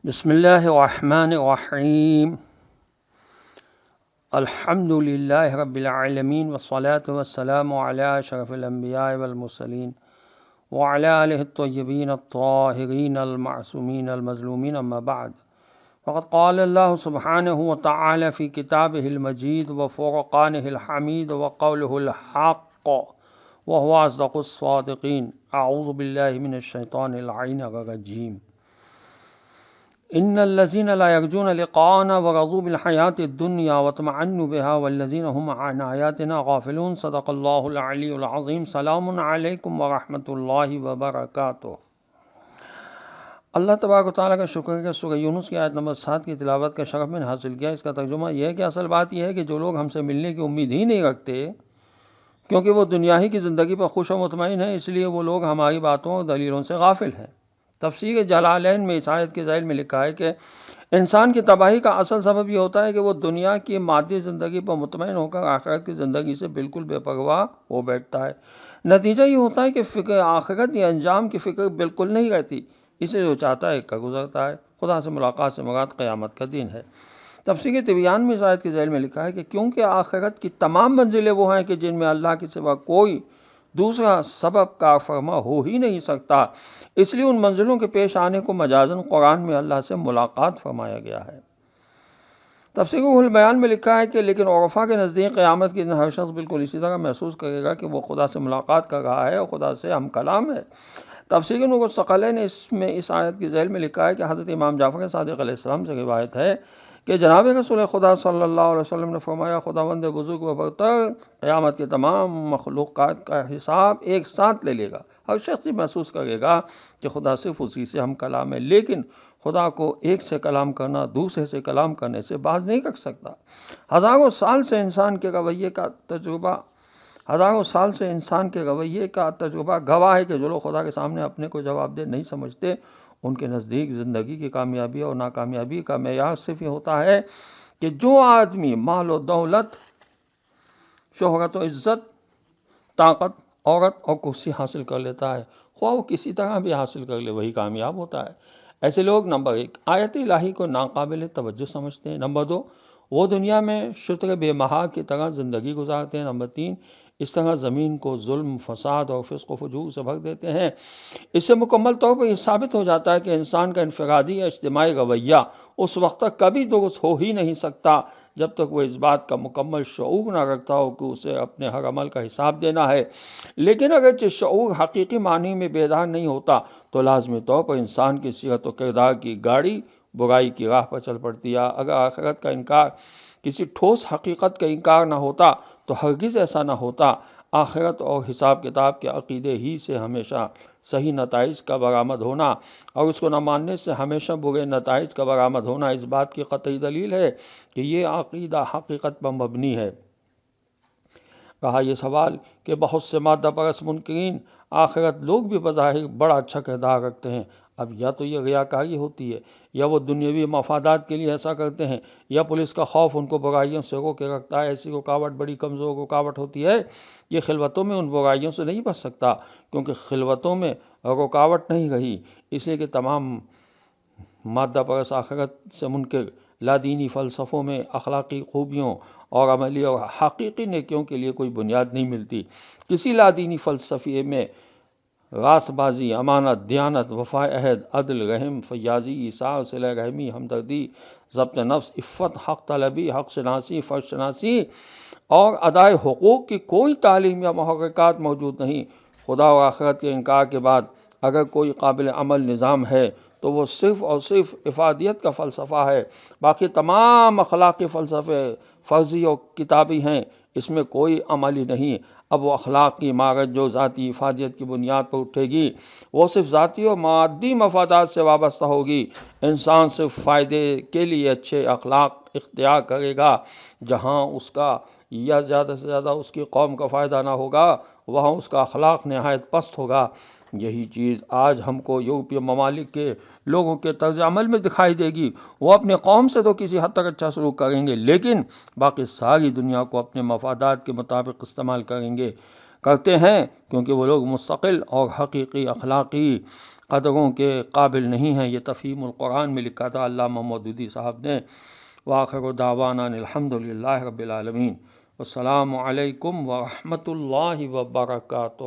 بسم اللہ الرحمن الرحیم الحمد للہ رب العالمین والصلاة والسلام علی اشرف الانبیاء والمرسلین وعلی آلہ الطیبین الطاہرین المعصومین المظلومین اما بعد فقد قال اللہ سبحانہ وتعالی فی کتابہ المجید وفرقانہ الحمید وقولہ الحق وهو اصدق الصادقین اعوذ باللہ من الشیطان اللعین الرجیم ان الذين لا يرجون لقاءنا ورضوا بالحياة الدنيا واطمأنوا بها والذين هم عن آياتنا غافلون صدق الله العلي العظيم سلام علیکم ورحمۃ اللہ وبرکاتہ۔ اللہ تبارک و تعالیٰ کا شکر ہے کہ سورہ یونس کی آیت نمبر 7 کی تلاوت کا شرف میں نے حاصل کیا۔ اس کا ترجمہ یہ ہے کہ اصل بات یہ ہے کہ جو لوگ ہم سے ملنے کی امید ہی نہیں رکھتے کیونکہ وہ دنیا ہی کی زندگی پر خوش و مطمئن ہیں، اس لیے وہ لوگ ہماری باتوں اور دلیلوں سے غافل ہیں۔ تفسیر جلالین میں اس آیت کے ذیل میں لکھا ہے کہ انسان کی تباہی کا اصل سبب یہ ہوتا ہے کہ وہ دنیا کی مادی زندگی پر مطمئن ہو کر آخرت کی زندگی سے بالکل بے پرواہ ہو بیٹھتا ہے۔ نتیجہ یہ ہوتا ہے کہ فکر آخرت یا انجام کی فکر بالکل نہیں رہتی، اسے جو چاہتا ہے کر گزرتا ہے۔ خدا سے ملاقات سے مراد قیامت کا دن ہے۔ تفسیر طبیان میں اس آیت کے ذیل میں لکھا ہے کہ کیونکہ آخرت کی تمام منزلیں وہ ہیں کہ جن میں اللہ کے سوا کوئی دوسرا سبب کار فرما ہو ہی نہیں سکتا، اس لیے ان منزلوں کے پیش آنے کو مجازاً قرآن میں اللہ سے ملاقات فرمایا گیا ہے۔ تفسیر روح البیان میں لکھا ہے کہ لیکن عرفا کے نزدیک قیامت کے دن ہر شخص بالکل اسی طرح محسوس کرے گا کہ وہ خدا سے ملاقات کر رہا ہے اور خدا سے ہم کلام ہے۔ تفسیر نور الثقلین نے اس آیت کی ذیل میں لکھا ہے کہ حضرت امام جعفر صادق علیہ السلام سے روایت ہے کہ جناب رسول خدا صلی اللہ علیہ وسلم نے فرمایا، خداوند بزرگ و برتر قیامت کے تمام مخلوقات کا حساب ایک ساتھ لے لے گا۔ ہر شخص محسوس کرے گا کہ خدا صرف اسی سے ہم کلام ہے، لیکن خدا کو ایک سے کلام کرنا دوسرے سے کلام کرنے سے باز نہیں رکھ سکتا۔ ہزاروں سال سے انسان کے رویے کا تجربہ گواہ ہے کہ جو لوگ خدا کے سامنے اپنے کو جواب دہ نہیں سمجھتے، ان کے نزدیک زندگی کی کامیابی اور ناکامیابی کا معیار صرف یہ ہوتا ہے کہ جو آدمی مال و دولت، شہرت و عزت، طاقت، عورت اور کرسی حاصل کر لیتا ہے، خواہ وہ کسی طرح بھی حاصل کر لے، وہی کامیاب ہوتا ہے۔ ایسے لوگ نمبر 1 آیت الہی کو ناقابل توجہ سمجھتے ہیں، نمبر 2 وہ دنیا میں شتر بے مہا کی طرح زندگی گزارتے ہیں، نمبر 3 اس طرح زمین کو ظلم، فساد اور فسق و فجور سے بھر دیتے ہیں۔ اس سے مکمل طور پر یہ ثابت ہو جاتا ہے کہ انسان کا انفرادی یا اجتماعی رویہ اس وقت تک کبھی درست ہو ہی نہیں سکتا جب تک وہ اس بات کا مکمل شعور نہ رکھتا ہو کہ اسے اپنے ہر عمل کا حساب دینا ہے۔ لیکن اگرچہ شعور حقیقی معنی میں بیدار نہیں ہوتا تو لازمی طور پر انسان کی سیرت و کردار کی گاڑی برائی کی راہ پر چل پڑتی ہے۔ اگر آخرت کا انکار کسی ٹھوس حقیقت کا انکار نہ ہوتا تو ہرگز ایسا نہ ہوتا۔ آخرت اور حساب کتاب کے عقیدے ہی سے ہمیشہ صحیح نتائج کا برآمد ہونا اور اس کو نہ ماننے سے ہمیشہ برے نتائج کا برآمد ہونا اس بات کی قطعی دلیل ہے کہ یہ عقیدہ حقیقت پر مبنی ہے۔ رہا یہ سوال کہ بہت سے مادہ پرست منکرین آخرت لوگ بھی بظاہر بڑا اچھا کردار رکھتے ہیں، اب یا تو یہ ریاکاری ہوتی ہے یا وہ دنیاوی مفادات کے لیے ایسا کرتے ہیں، یا پولیس کا خوف ان کو برائیوں سے روکے رکھتا ہے۔ ایسی رکاوٹ بڑی کمزور رکاوٹ ہوتی ہے۔ یہ خلوتوں میں ان برائیوں سے نہیں بچ سکتا کیونکہ خلوتوں میں رکاوٹ نہیں رہی، اس لیے کہ تمام مادہ پرست آخرت سے منکر لادینی فلسفوں میں اخلاقی خوبیوں اور عملی اور حقیقی نیکیوں کے لیے کوئی بنیاد نہیں ملتی۔ کسی لادینی فلسفے میں راست بازی، امانت، دیانت، وفا عہد، عدل، رحم، فیاضی، ایثار، صلہ رحمی، ہمدردی، ضبط نفس، عفت، حق طلبی، حق شناسی، فرض شناسی اور ادائے حقوق کی کوئی تعلیم یا محرکات موجود نہیں۔ خدا اور آخرت کے انکار کے بعد اگر کوئی قابل عمل نظام ہے تو وہ صرف اور صرف افادیت کا فلسفہ ہے۔ باقی تمام اخلاقی فلسفے فرضی اور کتابی ہیں، اس میں کوئی عملی نہیں۔ اب وہ اخلاق کی عمارت جو ذاتی افادیت کی بنیاد پر اٹھے گی وہ صرف ذاتی اور مادی مفادات سے وابستہ ہوگی۔ انسان صرف فائدے کے لیے اچھے اخلاق اختیار کرے گا۔ جہاں اس کا یا زیادہ سے زیادہ اس کی قوم کا فائدہ نہ ہوگا وہاں اس کا اخلاق نہایت پست ہوگا۔ یہی چیز آج ہم کو یورپی ممالک کے لوگوں کے طرز عمل میں دکھائی دے گی۔ وہ اپنے قوم سے تو کسی حد تک اچھا سلوک کریں گے لیکن باقی ساری دنیا کو اپنے مفادات کے مطابق استعمال کرتے ہیں کیونکہ وہ لوگ مستقل اور حقیقی اخلاقی قدروں کے قابل نہیں ہیں۔ یہ تفہیم القرآن میں لکھا تھا علامہ مودودی صاحب نے۔ وآخر دعوانا الحمد للہ رب العالمین۔ السلام علیکم ورحمۃ اللہ وبرکاتہ۔